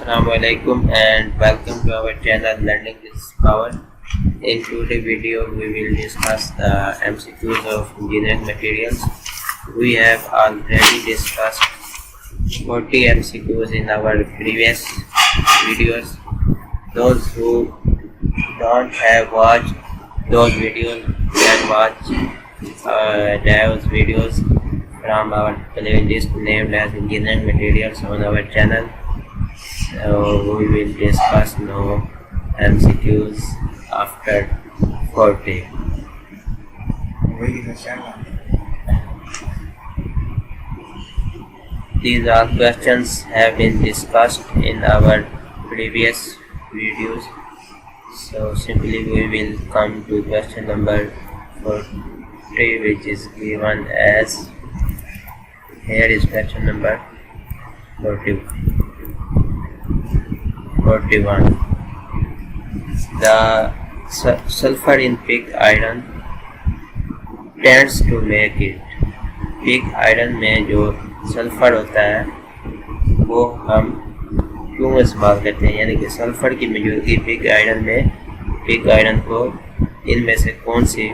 Assalamualaikum and welcome to our channel Learning is Power. In today's video we will discuss the MCQs of engineering materials. We have already discussed 40 MCQs in our previous videos. Those who don't have watched those videos can watch those videos from our playlist named as engineering materials on our channel. So we will discuss now MCQs after 40. These all questions have been discussed in our previous videos. So simply we will come to question number 40, which is given as, here is question number 41. The sulfur in pig iron tends to make it. Pig iron में जो sulphur होता है वो हम क्यों इस्तेमाल करते हैं, यानी कि सल्फर की मौजूदगी पिग आयरन में पिग आयरन को इनमें से कौन सी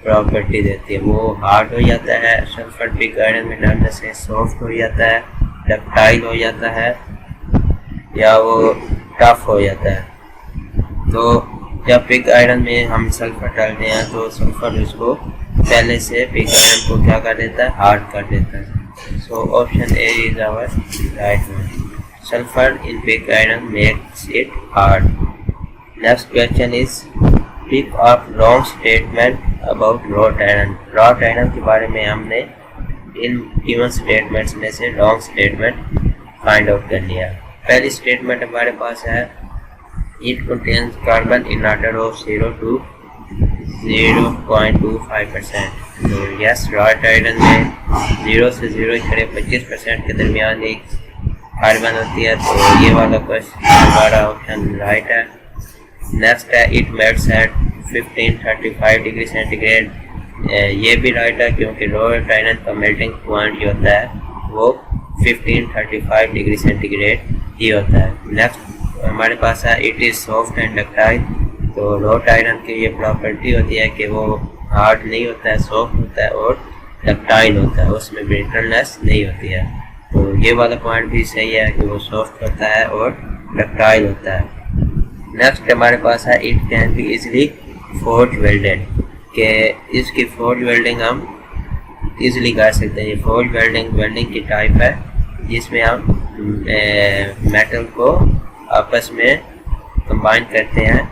प्रॉपर्टी देती है? वो हार्ड हो जाता है, सल्फर पिग आयरन में डालने से सॉफ्ट हो जाता है, डक्टाइल हो जाता है, या वो टफ हो जाता है। तो जब पिग आयरन में हम सल्फर डालते हैं तो सल्फर उसको पहले से पिग आयरन को क्या कर देता है? हार्ड कर देता है। So option A is our right one. Sulphur in pig iron makes it hard. Next question is pick up wrong statement about wrought iron. Wrought iron के बारे में हमने इन गिवन स्टेटमेंट्स में से रॉन्ग स्टेटमेंट फाइंड आउट कर लिया। पहली statement हमारे पास है it contains carbon in order of 0 to 0.25%। तो यस, रॉट आयरन में 0 से 0.25% के दरमियान एक कार्बन होती है। तो ये वाला क्वेश्चन हमारा ऑप्शन राइट है। नेक्स्ट है it melts at 1535 degree centigrade. ये भी राइट है क्योंकि रॉट आयरन का मेल्टिंग पॉइंट जो होता है वो 1535 डिग्री सेंटीग्रेड ही होता है। नेक्स्ट हमारे पास है it is soft and ductile. तो रॉट आयरन की ये प्रॉपर्टी होती है कि वो हार्ड नहीं होता है, सॉफ्ट होता है और डक्टाइल होता है, उसमें ब्रिटलनेस नहीं होती है। तो ये वाला पॉइंट भी सही है कि वो सॉफ्ट होता है और डक्टाइल होता है। नेक्स्ट हमारे पास है it can be easily forge welded, कि इसकी फोर्ज वेल्डिंग हम इजली कर सकते हैं। ये फोर्ज वेल्डिंग की टाइप है जिसमें हम मेटल को आपस में कंबाइन करते हैं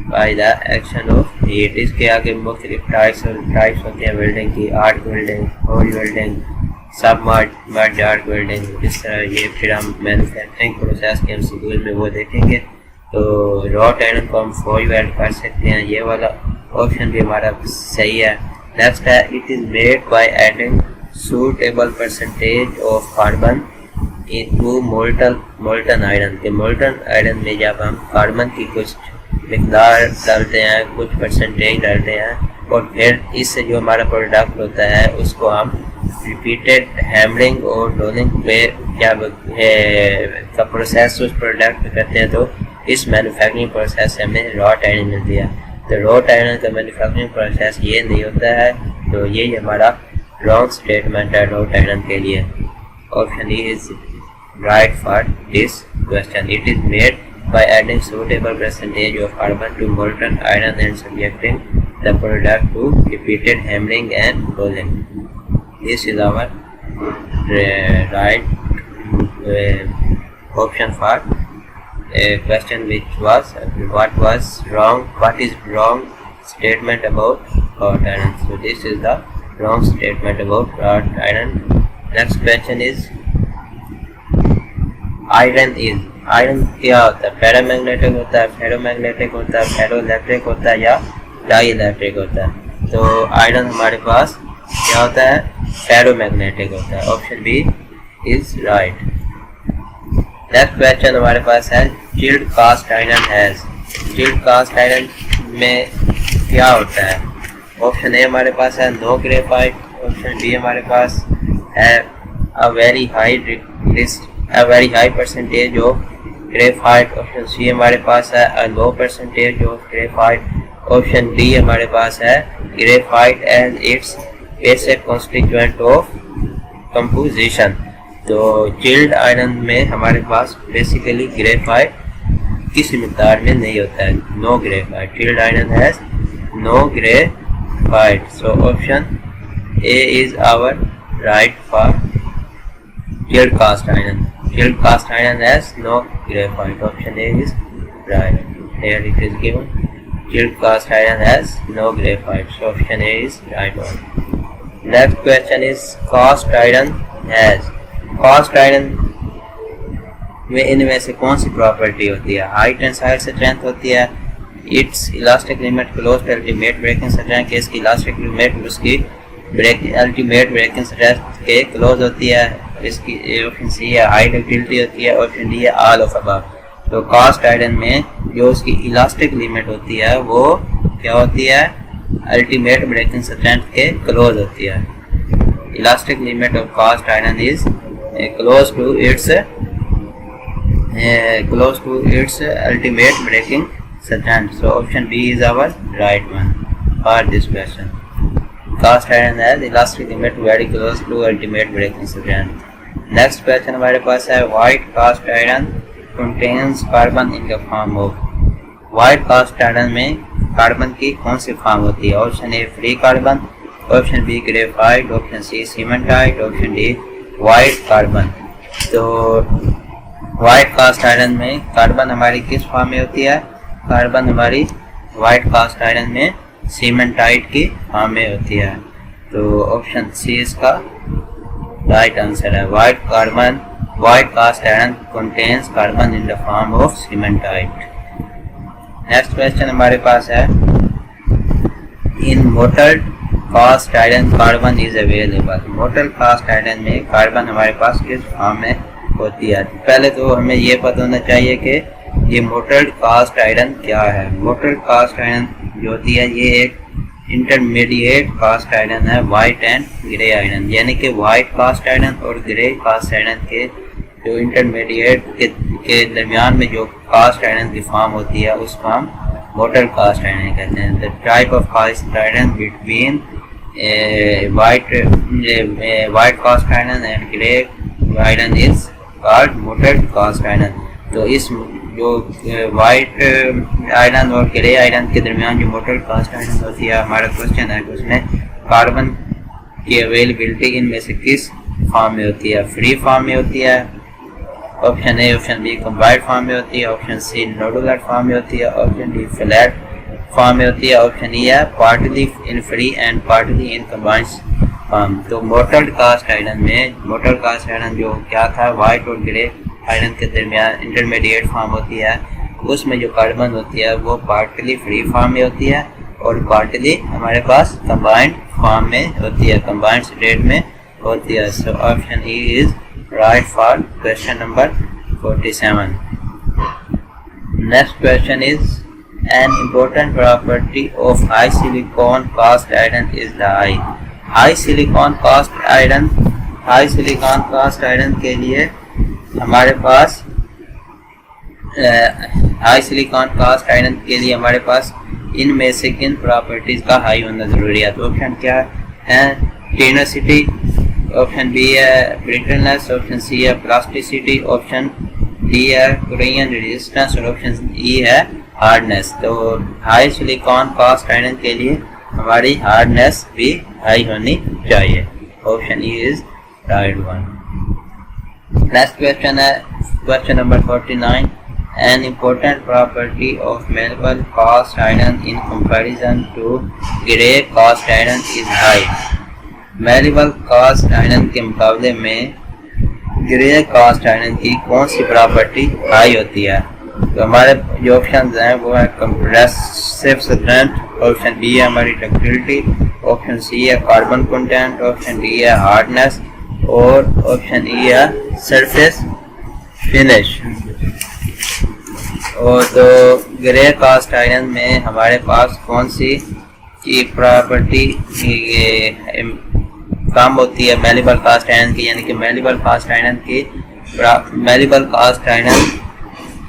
by the action of heat. इसके आगे मुख्तलिफ टाइप्स होती हैं वेल्डिंग की, आर्क वेल्डिंग, फोर्ज वेल्डिंग, सब मड आर्क वेल्डिंग, जिस तरह ये फिर हम मैन्युफैक्चरिंग प्रोसेस के MCQ में वो देखेंगे। तो रॉट आयरन को हम फोर्ज वेल्ड कर सकते हैं, ये वाला ऑप्शन भी हमारा सही है। नेक्स्ट है it is made by adding suitable percentage of carbon into molten iron. के मोल्टन आयरन में जब हम कार्बन की कुछ मिकदार डालते हैं, कुछ परसेंटेज डालते हैं और फिर इससे जो हमारा प्रोडक्ट होता है उसको हम रिपीटेड हैमरिंग और रोलिंग पे जब का प्रोसेस उस प्रोडक्ट में करते हैं तो इस मैन्युफैक्चरिंग प्रोसेस से हमें रॉट आयरन मिलती है। तो रॉट आयरन का मैन्युफैक्चरिंग प्रोसेस ये नहीं होता है। तो ये हमारा रॉन्ग स्टेटमेंट है रॉट आयरन के लिए। Option E is right for this question. It is made by adding suitable percentage of carbon to molten iron and subjecting the product to repeated hammering and rolling. This is our right option for a question which was what is wrong statement about wrought iron. So this is the wrong statement about wrought iron. Next question is iron क्या होता है? Paramagnetic होता है, ferromagnetic होता है, ferroelectric होता है या डाइइलेक्ट्रिक होता है? तो आयरन हमारे पास क्या होता है? फेरोमैग्नेटिक होता है। Option B is right. Next question हमारे पास है chilled cast iron has. Chilled cast iron में क्या होता है? ऑप्शन ए हमारे पास है नो ग्रेफाइट। ऑप्शन बी हमारे पास है a very high percentage of graphite, option C हमारे पास है low percentage of graphite, option D हमारे पास है graphite and it's basic constituent of composition. तो चिल्ड आयरन में हमारे पास बेसिकली ग्रेफाइट किसी मिकदार में नहीं होता है, no graphite, chilled iron has no graphite. So option A is our right for chilled cast iron. Chilled cast iron has no graphite. Option A is right. Here it is given. Chilled cast iron has no graphite. So option A is right one. Next question is cast iron has. Cast iron में इनमें से कौन सी property होती है? High tensile strength होती है, its elastic limit close to ultimate breaking strength के इसकी इलास्टिक लिमिट उसकी अल्टीमेट ब्रेकिंग स्ट्रेंथ के क्लोज होती है, इसकी ऑप्शन सी है हाई डक्टिलिटी होती है, ऑप्शन डी है ऑल ऑफ अबव। तो कास्ट आयरन में जो उसकी इलास्टिक लिमिट होती है वो क्या होती है? अल्टीमेट ब्रेकिंग स्ट्रेंथ के क्लोज होती है। Elastic limit of cast iron is close to its ultimate breaking strength. So option B is our right one for this question. Cast iron has elastic limit very close to ultimate breaking strength. Next question हमारे पास है white cast iron contains carbon in the form of. White cast iron में carbon की कौन सी form होती है? Option A free carbon, option B graphite, option C cementite, option D white carbon. तो व्हाइट कास्ट आयरन में carbon हमारी किस फॉर्म में होती है? कार्बन हमारी व्हाइट कास्ट आयरन में सीमेंटाइट की फॉर्म में होती है। तो ऑप्शन सी इसका राइट आंसर है। White cast iron contains carbon in the form of cementite. Next question हमारे पास है in molted cast iron carbon is available. Molted cast iron में कार्बन हमारे पास किस फॉर्म में होती है? पहले तो हमें ये पता होना चाहिए कि ये मोल्टेड कास्ट आयरन क्या है। मोल्टेड कास्ट आयरन जो होती है ये एक इंटरमीडिएट कास्ट आयरन है वाइट एंड ग्रे आयरन, यानी कि वाइट कास्ट आयरन और ग्रे कास्ट आयरन के जो इंटरमीडिएट के दरमियान में जो कास्ट आयरन की फॉर्म होती है उस फॉर्म मोल्टेड कास्ट आयरन कहते हैं। The type of cast iron between white cast iron and grey iron is called mottled cast iron. तो इस जो वाइट आयरन और ग्रे आयरन के दरमियान जो मोल्टेड कास्ट आयरन होती है, हमारा क्वेश्चन है कि उसमें कार्बन की अवेलेबिलिटी इनमें से किस फॉर्म में होती है? फ्री फॉर्म में होती है, option A option B combined form में होती है, ऑप्शन सी नोडुलर फॉर्म में होती है, ऑप्शन डी फ्लैट फॉर्म में होती है, ऑप्शन ई है partly in free and partly in combined form. तो मोल्टेड कास्ट आयरन में मोल्टेड कास्ट आयरन जो क्या था वाइट और ग्रे आयरन के दरमियान इंटरमीडिएट फॉर्म होती है, उसमें जो कार्बन होती है वो पार्टली फ्री फॉर्म में होती है और पार्टली हमारे पास कंबाइंड फॉर्म में होती है, कंबाइंड स्टेट में होती है। So option E is right for question number 47। Next question is an important property of high silicon cast iron is the high. High silicon cast iron के लिए हमारे पास हाई सिलिकॉन कास्ट आयरन के लिए हमारे पास इनमें से किन प्रॉपर्टीज का हाई होना जरूरी है? तो ऑप्शन क्या है? टेनसिटी, ऑप्शन बी है ब्रिटलनेस, ऑप्शन सी है प्लास्टिसिटी, ऑप्शन डी है कोरियन रेजिस्टेंस और ऑप्शन ई है हार्डनेस। तो हाई सिलिकॉन कास्ट आयरन के लिए हमारी हार्डनेस भी हाई होनी चाहिए। Option E is right one. Next question है question number 49। An important property of malleable cast iron in comparison to grey cast iron is high. Malleable cast iron के मुकाबले में ग्रे कास्ट आयरन की कौन सी property high होती है? तो हमारे जो ऑप्शन हैं वो है कंप्रेसिव स्ट्रेंथ, ऑप्शन बी है हमारी डक्टिलिटी, ऑप्शन सी है कार्बन कंटेंट, ऑप्शन डी है हार्डनेस और ऑप्शन ई है सरफेस फिनिश। और तो ग्रे कास्ट आयरन में हमारे पास कौन सी की प्रॉपर्टी कम होती है मैलेबल कास्ट आयरन की, यानी कि मैलेबल कास्ट आयरन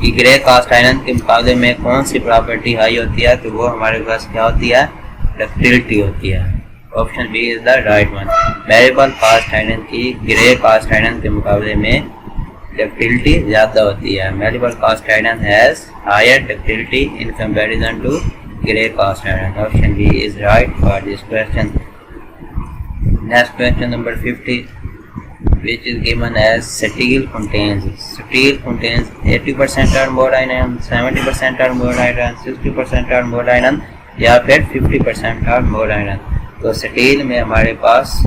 कि ग्रे कास्ट आयरन के मुकाबले में कौन सी प्रॉपर्टी हाई होती है, तो वो हमारे पास क्या होती है, डक्टिलिटी होती है। Option B is the right one. Malleable cast iron की ग्रे कास्ट आयरन के मुकाबले में डक्टिलिटी ज़्यादा होती है। Malleable cast iron has higher ductility in comparison to grey cast iron. Option B is right for this question. Next question number 50, which is given as steel contains 80% or more iron, 70% or more iron, 60% or more iron या फिर 50% or more iron। तो steel में हमारे पास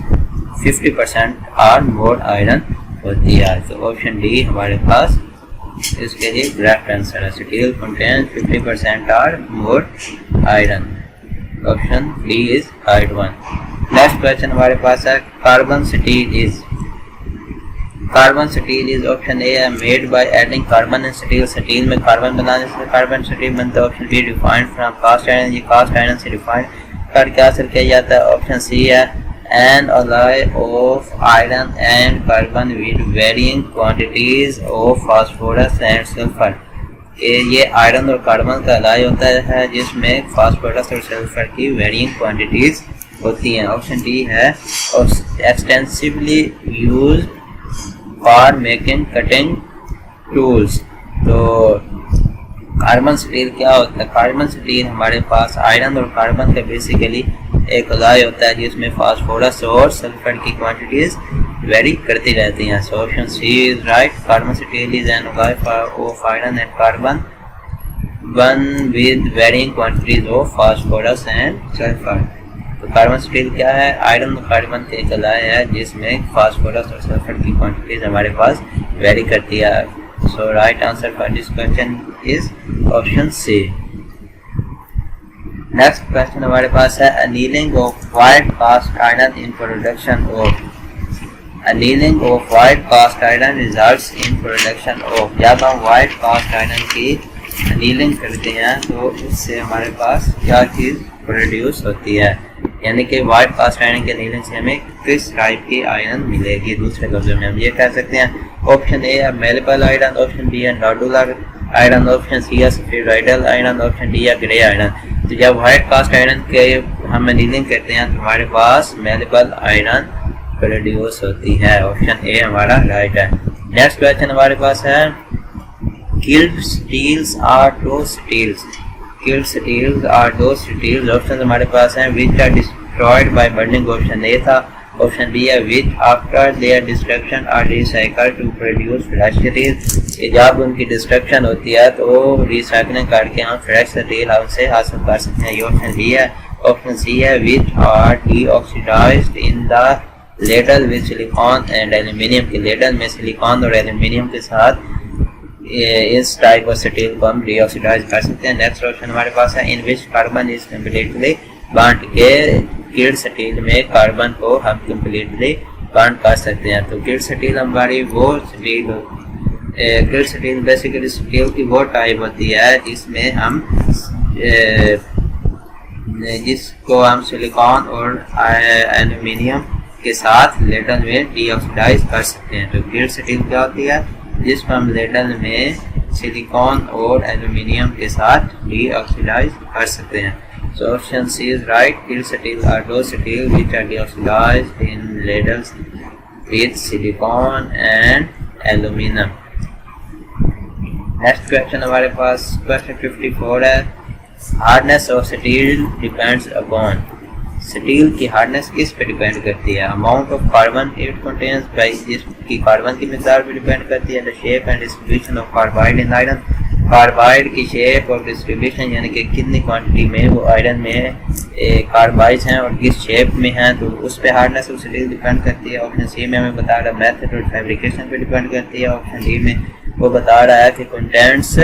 50% और more iron होती है। तो option D हमारे पास इसके लिए करेक्ट आंसर है। स्टील कंटेन्स 50% और more iron. Option D is right one. Next question हमारे पास है carbon steel is option A है made by adding carbon in steel. Steel में कार्बन बनाने से कार्बन स्टील बनता है। Option B refined from cast iron, ये कास्ट आयरन से रिफाइंड करके हासिल किया जाता है। ऑप्शन सी है an alloy of iron and carbon with varying quantities of phosphorus and sulfur। ये आयरन और कार्बन का अलाय होता है जिसमें फास्फोरस और सल्फर की वेरिंग क्वांटिटीज होती हैं। ऑप्शन डी है extensively use for making cutting tools. तो कार्बन स्टील क्या होता है? कार्बन स्टील हमारे पास आयरन और कार्बन का बेसिकली एक अलाय होता है जिसमें फास्फोरस और सल्फर की क्वांटिटीज वेरी करती रहती हैं। So option C is right. Carbon steel is an alloy of iron and carbon one with varying quantities of phosphorus and sulphur. तो कार्बन स्टील क्या है? आयरन और कार्बन का एक अलाय है जिसमें फास्फोरस और सल्फर की क्वांटिटीज हमारे पास वेरी करती है। So right answer for this question is option C. Next question हमारे पास है annealing of white cast iron in production of. Annealing of white cast iron results in production of. जब हम white cast iron की annealing करते हैं तो उससे हमारे पास क्या चीज़ प्रोड्यूस होती है, यानी कि वाइट कास्ट आयरन के अनीलिंग से हमें किस टाइप की आयरन मिलेगी। दूसरे लफ्ज़ों में हम ये कह सकते हैं ऑप्शन ए है मेलेबल आयरन, ऑप्शन बी है नोडुलर आयरन, ऑप्शन सी है स्फेरॉइडल आयरन, ऑप्शन डी है ग्रे आयरन। तो जब वाइट कास्ट आयरन के हम अनीलिंग करते हैं तो हमारे पास मेलेबल आयरन प्रोड्यूस होती है। ऑप्शन ए हमारा राइट है। नेक्स्ट क्वेश्चन हमारे पास है killed steels are those steels. Killed steels are those steels. Option हमारे पास हैं which are destroyed by burning. Option A था। ऑप्शन बी है which after their destruction are recycle to produce fresh steel. जब उनकी डिस्ट्रक्शन होती है तो रिसाइकलिंग करके हम फ्रेश स्टील उनसे हासिल कर सकते हैं। ये ऑप्शन बी है। ऑप्शन सी है which are deoxidized in the ladle with silicon and aluminium. के लेडल में सिलिकॉन और एल्यूमिनियम के साथ इस टाइप ऑफ स्टील को हम डीऑक्सीडाइज कर सकते हैं। नेक्स्ट ऑप्शन हमारे पास है in which carbon is completely bond. के किल्ड स्टील में कार्बन को हम कम्प्लीटली बॉन्ड कर सकते हैं। तो किल्ड स्टील हमारी वो steel, killed steel basically steel की वो टाइप होती है जिसमें हम जिसको हम सिलिकॉन और एल्यूमिनियम के साथ लेडल में डीऑक्सीडाइज कर सकते हैं। तो किल्ड स्टील क्या होती है? जिसको हम लेडल में सिलिकॉन और एल्यूमिनियम के साथ डीऑक्सीडाइज कर सकते हैं। So option C is right. Kieled steel are those steel which are deoxidized in ladles with silicon and aluminum. Next question हमारे पास question 54 है hardness of steel depends upon। Steel की hardness किस पे डिपेंड करती है? Amount of carbon it contains by, जिसकी carbon की मिकदार पे डिपेंड करती है। The shape and distribution of carbide in iron. Carbide की शेप और डिस्ट्रीब्यूशन यानी कि कितनी क्वांटिटी में वो आयरन में कार्बाइड्स हैं और किस शेप में हैं, तो उस पे हार्डनेस ऑफ स्टील डिपेंड करती है। ऑप्शन सी में हमें बता रहा है मेथड और फैब्रिकेशन पे डिपेंड करती है। ऑप्शन डी में वो बता रहा है कि कंटेंट्स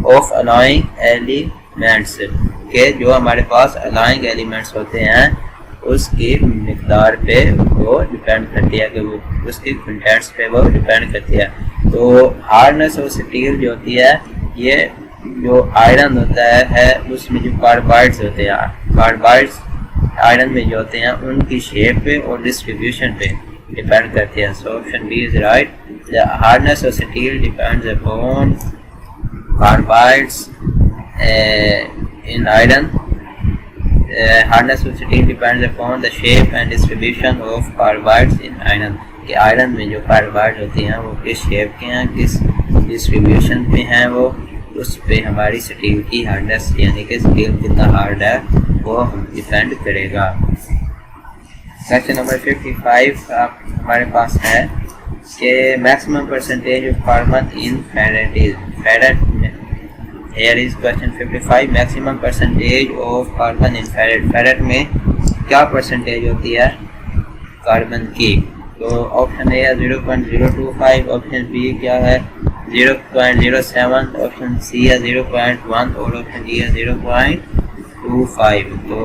ऑफ अलाइंग एलिमेंट्स के जो हमारे पास अलाइंग एलिमेंट्स होते हैं उसकी मिकदार पे वो डिपेंड करती है, कि वो उसकी कंटेंट्स पे वो डिपेंड करती है। तो हार्डनेस ऑफ स्टील जो होती है ये जो आयरन होता है उसमें जो कार्बाइड्स होते हैं, कार्बाइड्स आयरन में जो होते हैं उनकी शेप पे और डिस्ट्रीब्यूशन पे डिपेंड करती है। So option B is right. The hardness of steel depends upon carbides in iron. Hardness of steel depends upon the shape and distribution of carbides in iron. कि आयरन में जो carbide होती हैं वो किस शेप के हैं, किस डिस्ट्रीब्यूशन पे हैं, वो उस पे हमारी स्टील की हार्डनेस यानी कि स्टील कितना हार्ड है वो डिपेंड करेगा। क्वेश्चन नंबर 55 हमारे पास है कि maximum percentage of carbon in ferrite is ferrite. Here is question 55, maximum percentage of carbon in ferrite. Ferrite में क्या परसेंटेज होती है कार्बन की? तो ऑप्शन ए है 0.025, ऑप्शन बी क्या है 0.07, ऑप्शन सी है 0.1 और ऑप्शन डी है 0.25। तो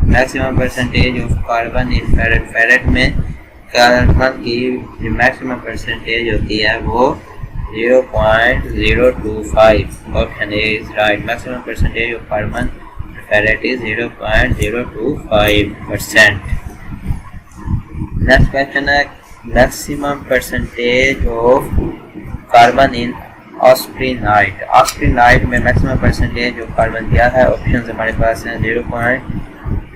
maximum percentage of carbon in ferrite, ferrite में कार्बन की जो मैक्सिमम परसेंटेज होती है वो 0.025। Option A is right, maximum percentage of carbon ferrite is 0.025%। Next question है maximum percentage of carbon in austenite. Austenite में मैक्सिमम परसेंटेज ऑफ कार्बन क्या है? ऑप्शन हमारे पास हैं 0.025,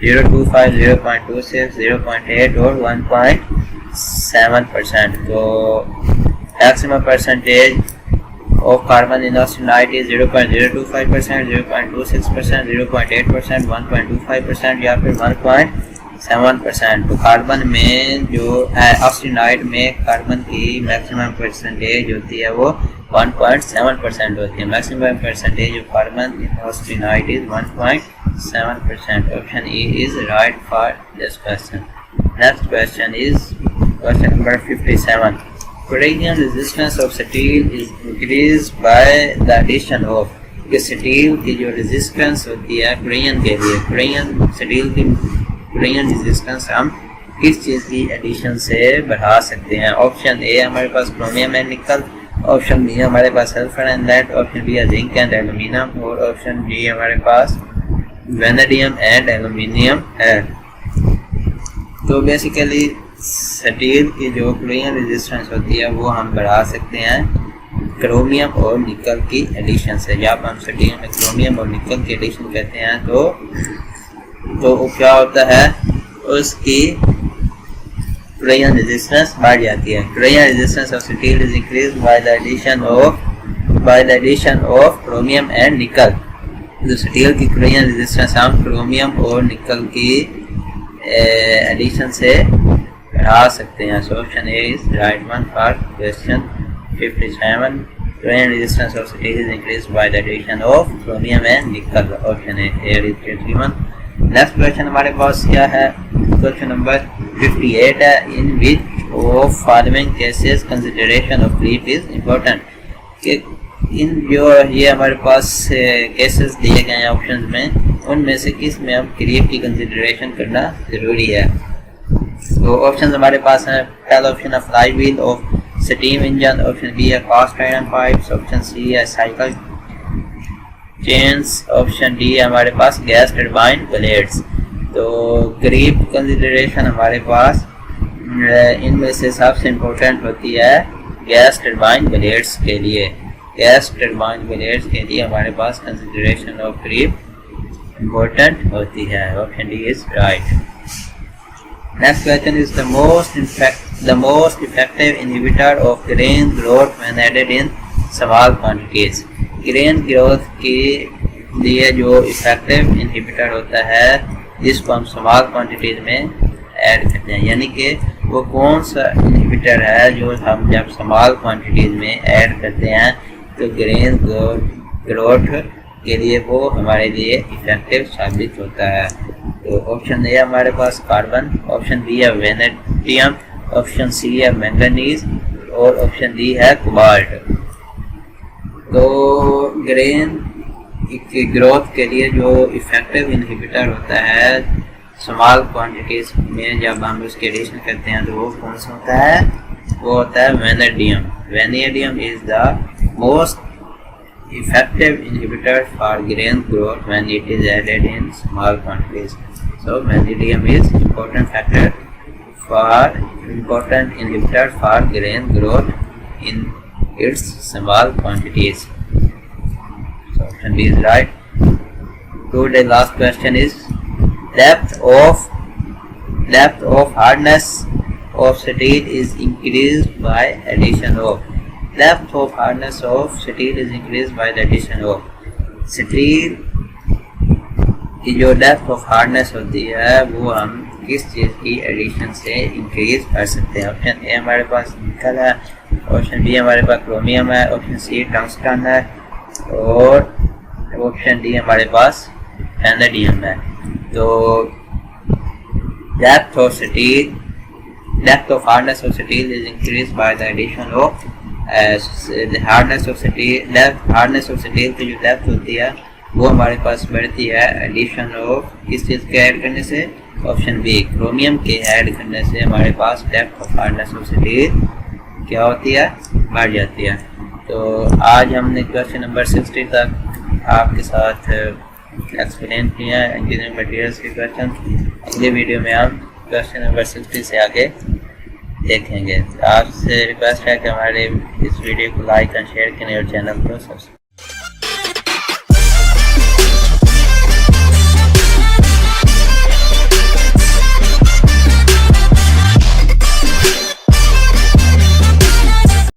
0.26, 0.8 और 1.7%। तो maximum percentage of carbon in austenite is 0.025%, 0.26%, 0.8%, 1.25% या फिर 1.7%। तो कार्बन में जो है ऑस्ट्रीनाइट में कार्बन की मैक्सिमम परसेंटेज होती है वो 1.7% होती है। Maximum percentage of carbon in austenite is 1.7%। Option A is right for this question. Next question is question number 57, Corrosion resistance of steel is increased by the addition of। कि steel की जो resistance होती है corrosion के लिए, steel की corrosion resistance हम किस चीज़ की एडिशन से बढ़ा सकते हैं? ऑप्शन ए हमारे पास chromium and nickel, option B हमारे पास sulphur and lead, option B है जिंक एंड एल्यूमिनियम और ऑप्शन डी हमारे पास वेनेडियम एंड एल्यूमिनियम है। तो बेसिकली स्टील की जो corrosion रेजिस्टेंस होती है वो हम बढ़ा सकते हैं क्रोमियम और निकल की एडिशन से। जब हम स्टील में क्रोमियम और निकल की एडिशन करते हैं तो वो क्या होता है, उसकी corrosion रेजिस्टेंस बढ़ जाती है। corrosion resistance of steel is increased by the addition of chromium and nickel. जो स्टील की corrosion रेजिस्टेंस हम क्रोमियम और निकल की एडिशन से बढ़ा सकते हैं। So option A is right one for question 57। corrosion resistance of steel is increased by the addition of chromium and nickel। Option A is 31। Next question हमारे पास क्या है? क्वेश्चन नंबर 58 है, in which of following cases consideration of creep is important. कि इन जो ये हमारे पास केसेस दिए गए हैं ऑप्शन में, उनमें से किस में हम क्रीप की कंसिडरेशन करना ज़रूरी है? तो ऑप्शन हमारे पास हैं, पहला ऑप्शन है fly wheel of steam engine, option B है cast iron pipes, option C है साइकिल चेन्स, ऑप्शन डी है हमारे पास गैस टरबाइन ब्लेड्स। तो क्रीप कंसिडरेशन हमारे पास इनमें से सबसे इम्पोर्टेंट होती है गैस टरबाइन ब्लेड्स के लिए। गैस टरबाइन ब्लेड्स के लिए हमारे पास कंसिडरेशन ऑफ क्रीप इम्पोर्टेंट होती है। Option D is right. Next question is the most effective inhibitor of grain growth when added in small quantities। grain growth के लिए जो effective inhibitor होता है जिसको हम small quantities में ऐड करते हैं, यानी कि वो कौन सा inhibitor है जो हम जब small quantities में ऐड करते हैं तो grain growth के लिए वो हमारे लिए इफेक्टिव साबित होता है। तो ऑप्शन ए हमारे पास कार्बन, ऑप्शन बी है वेनेडियम, ऑप्शन सी है मैंगनीज और ऑप्शन डी है कोबाल्ट। तो ग्रेन की ग्रोथ के लिए जो इफेक्टिव इनहिबिटर होता है स्मॉल क्वांटिटीज में जब हम उसके एडिशन करते हैं तो वो कौन सा होता है? वो होता है vanadium. Vanadium is the most effective inhibitor for grain growth when it is added in small quantities. So vanadium is important inhibitor for grain growth in its small quantities. Option B is right. Today's last question is depth of hardness of steel is increased by addition of. Depth of hardness of steel is increased by the addition of. Steel की जो depth of hardness होती है वो हम किस चीज़ की addition से increase कर सकते हैं. ऑप्शन ए हमारे पास निकल है, ऑप्शन बी हमारे पास क्रोमियम है, ऑप्शन सी टंगस्टन है और ऑप्शन डी हमारे पास वैनेडियम है. तो depth of hardness of steel is increase by the addition of hardness of steel. Hardness of steel की जो डेप्थ होती है वो हमारे पास बढ़ती है एडिशन ऑफ किस चीज़ के ऐड करने से. ऑप्शन बी क्रोमियम के ऐड करने से हमारे पास depth of hardness of steel क्या होती है, बढ़ जाती है. तो आज हमने क्वेश्चन नंबर 60 तक आपके साथ एक्सप्लेन किया है इंजीनियरिंग मटेरियल्स के क्वेश्चन. अगले वीडियो में हम क्वेश्चन नंबर 60 से आगे देखेंगे. आपसे रिक्वेस्ट है कि हमारे इस वीडियो को लाइक एंड शेयर करें और चैनल को सब्सक्राइब